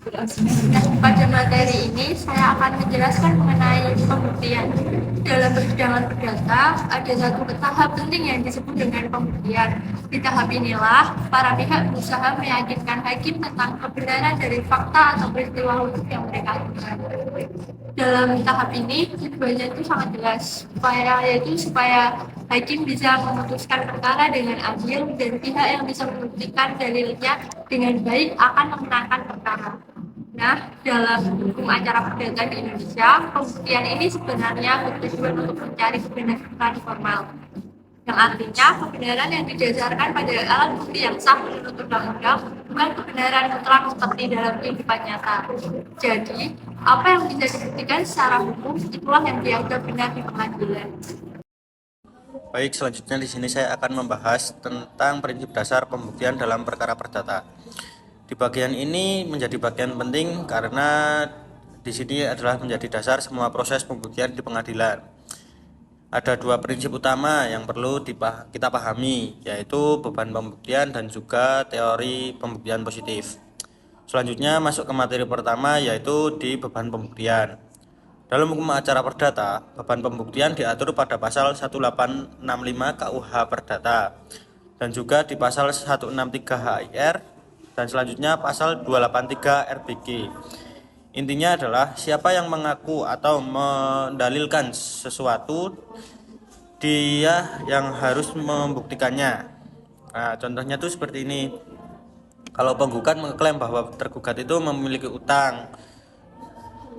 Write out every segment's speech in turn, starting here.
Nah, pada materi ini saya akan menjelaskan mengenai pembuktian. Dalam persidangan perdata, ada satu tahap penting yang disebut dengan pembuktian. Di tahap inilah, para pihak berusaha meyakinkan hakim tentang kebenaran dari fakta atau peristiwa hukum yang mereka lakukan. Dalam tahap ini, tujuannya itu sangat jelas, supaya hakim bisa memutuskan perkara dengan adil dan pihak yang bisa membuktikan dalilnya dengan baik akan memenangkan perkara. Nah, dalam hukum acara perdata di Indonesia, pembuktian ini sebenarnya bertujuan untuk mencari kebenaran formal, yang artinya kebenaran yang didasarkan pada alat bukti yang sah menurut undang-undang, bukan kebenaran mutlak seperti dalam kehidupan nyata. Jadi, apa yang bisa dibuktikan secara hukum itulah yang dianggap benar di pengadilan. Baik, selanjutnya di sini saya akan membahas tentang prinsip dasar pembuktian dalam perkara perdata. Di bagian ini menjadi bagian penting karena di sini adalah menjadi dasar semua proses pembuktian di pengadilan. Ada dua prinsip utama yang perlu kita pahami, yaitu beban pembuktian dan juga teori pembuktian positif. Selanjutnya masuk ke materi pertama, yaitu di beban pembuktian. Dalam hukum acara perdata, beban pembuktian diatur pada pasal 1865 KUH Perdata dan juga di pasal 163 HIR dan selanjutnya pasal 283 RBG. Intinya adalah siapa yang mengaku atau mendalilkan sesuatu, dia yang harus membuktikannya. Nah, contohnya tuh seperti ini. Kalau penggugat mengklaim bahwa tergugat itu memiliki utang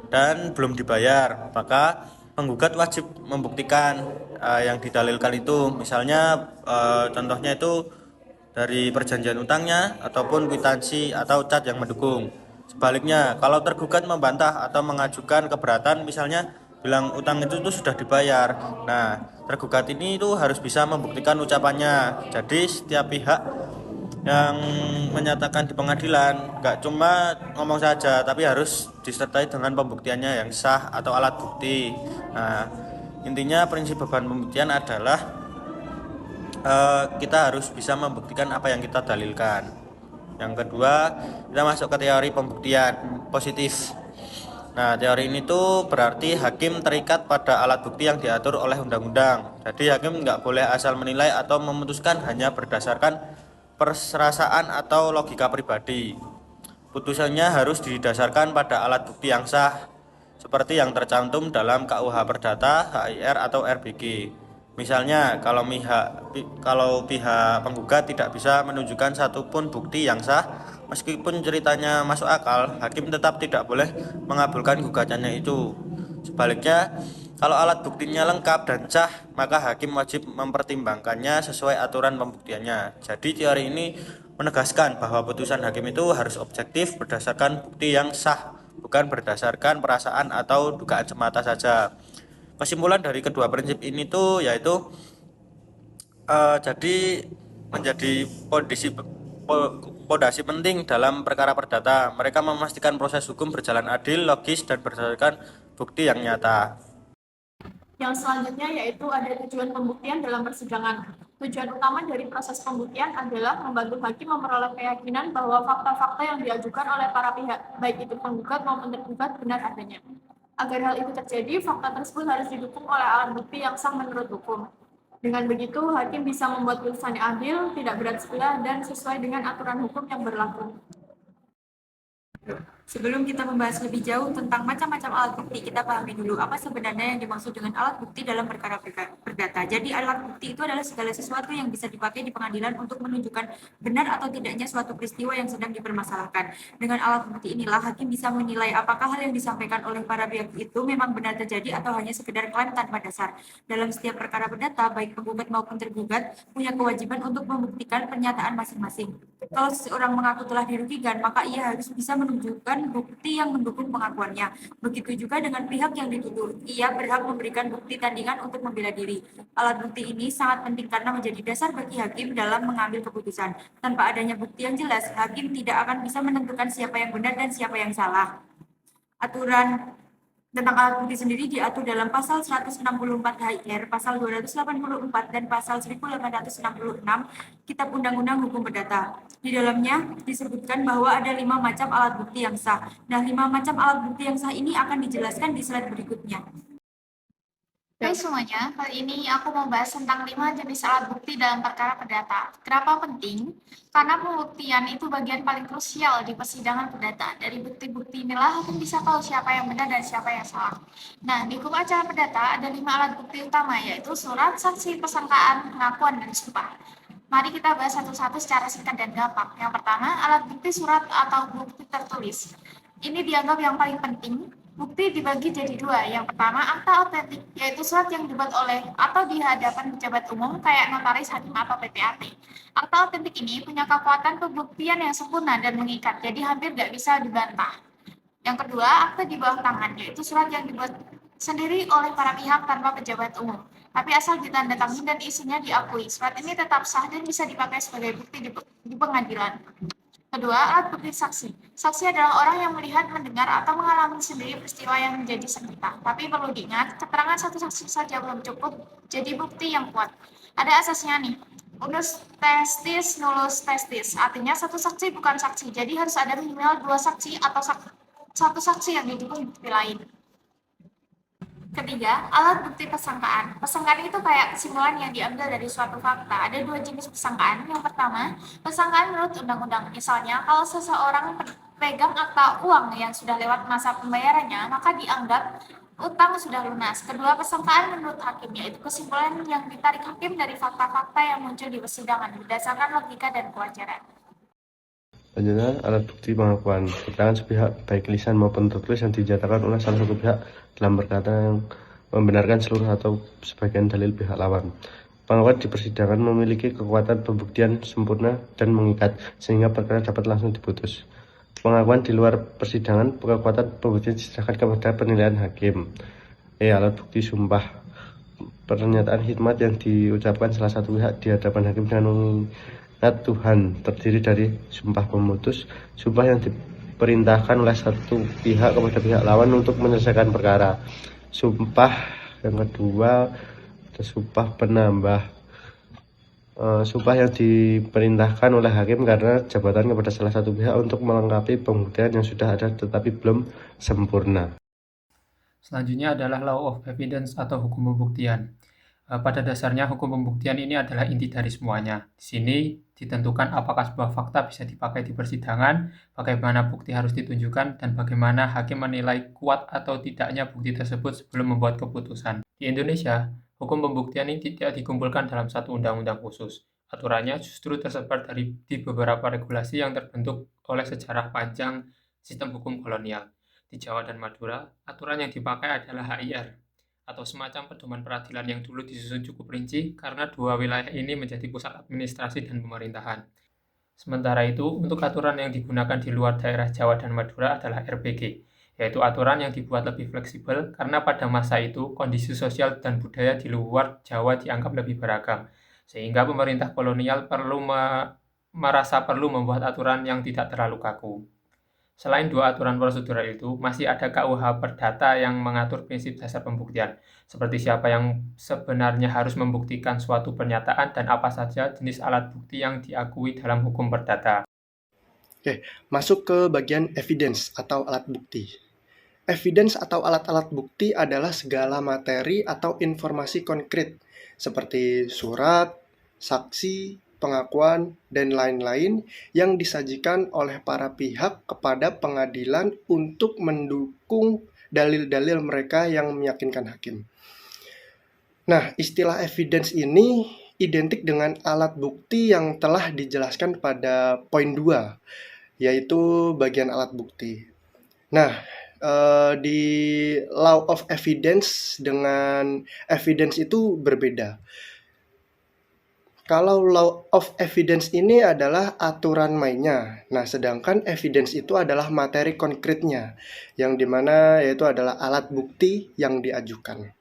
dan belum dibayar, maka penggugat wajib membuktikan yang didalilkan itu. Misalnya contohnya itu dari perjanjian utangnya ataupun kwitansi atau cat yang mendukung. Sebaliknya, kalau tergugat membantah atau mengajukan keberatan, misalnya bilang utang itu tuh sudah dibayar. Nah, tergugat ini itu harus bisa membuktikan ucapannya. Jadi setiap pihak yang menyatakan di pengadilan nggak cuma ngomong saja, tapi harus disertai dengan pembuktiannya yang sah atau alat bukti. Nah, intinya prinsip beban pembuktian adalah kita harus bisa membuktikan apa yang kita dalilkan. Yang kedua, kita masuk ke teori pembuktian positif. Nah, teori ini tuh berarti hakim terikat pada alat bukti yang diatur oleh undang-undang. Jadi hakim nggak boleh asal menilai atau memutuskan hanya berdasarkan perasaan atau logika pribadi. Putusannya harus didasarkan pada alat bukti yang sah, seperti yang tercantum dalam KUH Perdata, HIR atau RBG. Misalnya, kalau pihak penggugat tidak bisa menunjukkan satupun bukti yang sah, meskipun ceritanya masuk akal, hakim tetap tidak boleh mengabulkan gugatannya itu. Sebaliknya, kalau alat buktinya lengkap dan sah, maka hakim wajib mempertimbangkannya sesuai aturan pembuktiannya. Jadi teori ini menegaskan bahwa putusan hakim itu harus objektif berdasarkan bukti yang sah, bukan berdasarkan perasaan atau dugaan semata saja. Kesimpulan dari kedua prinsip ini tuh yaitu jadi menjadi pondasi penting dalam perkara perdata. Mereka memastikan proses hukum berjalan adil, logis, dan berdasarkan bukti yang nyata. Yang selanjutnya yaitu ada tujuan pembuktian dalam persidangan. Tujuan utama dari proses pembuktian adalah membantu hakim memperoleh keyakinan bahwa fakta-fakta yang diajukan oleh para pihak, baik itu penggugat maupun tergugat, benar adanya. Agar hal itu terjadi, fakta tersebut harus didukung oleh alat bukti yang sah menurut hukum. Dengan begitu, hakim bisa membuat putusannya adil, tidak berat sebelah, dan sesuai dengan aturan hukum yang berlaku. Sebelum kita membahas lebih jauh tentang macam-macam alat bukti, kita pahami dulu apa sebenarnya yang dimaksud dengan alat bukti dalam perkara perdata. Jadi alat bukti itu adalah segala sesuatu yang bisa dipakai di pengadilan untuk menunjukkan benar atau tidaknya suatu peristiwa yang sedang dipermasalahkan. Dengan alat bukti inilah hakim bisa menilai apakah hal yang disampaikan oleh para pihak itu memang benar terjadi atau hanya sekedar klaim tanpa dasar. Dalam setiap perkara perdata, baik penggugat maupun tergugat punya kewajiban untuk membuktikan pernyataan masing-masing. Kalau seseorang mengaku telah dirugikan, maka ia harus bisa menunjukkan bukti yang mendukung pengakuannya. Begitu juga dengan pihak yang dituduh. Ia berhak memberikan bukti tandingan untuk membela diri. Alat bukti ini sangat penting karena menjadi dasar bagi hakim dalam mengambil keputusan. Tanpa adanya bukti yang jelas, hakim tidak akan bisa menentukan siapa yang benar dan siapa yang salah. Aturan tentang alat bukti sendiri diatur dalam pasal 164 HIR, pasal 284 dan pasal 1866 Kitab Undang-Undang Hukum Perdata. Di dalamnya disebutkan bahwa ada 5 macam alat bukti yang sah. Nah, 5 macam alat bukti yang sah ini akan dijelaskan di slide berikutnya. Hai semuanya, kali ini aku mau bahas tentang 5 jenis alat bukti dalam perkara perdata. Kenapa penting? Karena pembuktian itu bagian paling krusial di persidangan perdata. Dari bukti-bukti inilah hakim bisa tahu siapa yang benar dan siapa yang salah. Nah, di hukum acara perdata ada 5 alat bukti utama, yaitu surat, saksi, persangkaan, pengakuan, dan sumpah. Mari kita bahas satu-satu secara singkat dan gampang. Yang pertama, alat bukti surat atau bukti tertulis. Ini dianggap yang paling penting. Bukti dibagi jadi 2. Yang pertama, akta otentik, yaitu surat yang dibuat oleh atau di hadapan pejabat umum kayak notaris, hakim, atau PPAT. Akta otentik ini punya kekuatan pembuktian yang sempurna dan mengikat, jadi hampir nggak bisa dibantah. Yang kedua, akta di bawah tangan, yaitu surat yang dibuat sendiri oleh para pihak tanpa pejabat umum, tapi asal ditandatangani dan isinya diakui. Surat ini tetap sah dan bisa dipakai sebagai bukti di pengadilan. Kedua, alat bukti saksi. Saksi adalah orang yang melihat, mendengar, atau mengalami sendiri peristiwa yang menjadi sengketa. Tapi perlu diingat, keterangan satu saksi saja belum cukup jadi bukti yang kuat. Ada asasnya nih, unus testis nullus testis. Artinya satu saksi bukan saksi, jadi harus ada minimal 2 saksi atau satu saksi yang didukung bukti lain. Ketiga, alat bukti persangkaan. Persangkaan itu kayak kesimpulan yang diambil dari suatu fakta. Ada 2 jenis persangkaan. Yang pertama, persangkaan menurut undang-undang. Misalnya, kalau seseorang pegang akta uang yang sudah lewat masa pembayarannya, maka dianggap utang sudah lunas. Kedua, persangkaan menurut hakim, yaitu kesimpulan yang ditarik hakim dari fakta-fakta yang muncul di persidangan berdasarkan logika dan kewajaran. Selanjutnya, alat bukti pengakuan. Keterangan sepihak, baik lisan maupun tertulis yang dinyatakan oleh salah satu pihak dalam perkara yang membenarkan seluruh atau sebagian dalil pihak lawan. Pengakuan di persidangan memiliki kekuatan pembuktian sempurna dan mengikat, sehingga perkara dapat langsung diputus. Pengakuan di luar persidangan, kekuatan pembuktian diserahkan kepada penilaian hakim. Alat bukti sumpah. Pernyataan khidmat yang diucapkan salah satu pihak di hadapan hakim dengan mengingat Tuhan, terdiri dari sumpah pemutus, sumpah yang diperintahkan oleh satu pihak kepada pihak lawan untuk menyelesaikan perkara. Sumpah yang kedua, sumpah penambah. Sumpah yang diperintahkan oleh hakim karena jabatan kepada salah satu pihak untuk melengkapi pembuktian yang sudah ada tetapi belum sempurna. Selanjutnya adalah law of evidence atau hukum pembuktian. Pada dasarnya hukum pembuktian ini adalah inti dari semuanya. Di sini ditentukan apakah sebuah fakta bisa dipakai di persidangan, bagaimana bukti harus ditunjukkan, dan bagaimana hakim menilai kuat atau tidaknya bukti tersebut sebelum membuat keputusan. Di Indonesia, hukum pembuktian ini tidak dikumpulkan dalam satu undang-undang khusus. Aturannya justru tersebar di beberapa regulasi yang terbentuk oleh sejarah panjang sistem hukum kolonial. Di Jawa dan Madura, aturan yang dipakai adalah HIR, atau semacam pedoman peradilan yang dulu disusun cukup rinci karena 2 wilayah ini menjadi pusat administrasi dan pemerintahan. Sementara itu, untuk aturan yang digunakan di luar daerah Jawa dan Madura adalah RPG, yaitu aturan yang dibuat lebih fleksibel karena pada masa itu kondisi sosial dan budaya di luar Jawa dianggap lebih beragam, sehingga pemerintah kolonial merasa perlu membuat aturan yang tidak terlalu kaku. Selain 2 aturan prosedural itu, masih ada KUH Perdata yang mengatur prinsip dasar pembuktian, seperti siapa yang sebenarnya harus membuktikan suatu pernyataan dan apa saja jenis alat bukti yang diakui dalam hukum perdata. Masuk ke bagian evidence atau alat bukti. Evidence atau alat-alat bukti adalah segala materi atau informasi konkret, seperti surat, saksi, pengakuan, dan lain-lain yang disajikan oleh para pihak kepada pengadilan untuk mendukung dalil-dalil mereka yang meyakinkan hakim. Nah, istilah evidence ini identik dengan alat bukti yang telah dijelaskan pada poin 2, yaitu bagian alat bukti. Nah, di law of evidence dengan evidence itu berbeda. Kalau law of evidence ini adalah aturan mainnya. Nah, sedangkan evidence itu adalah materi konkretnya, yang dimana yaitu adalah alat bukti yang diajukan.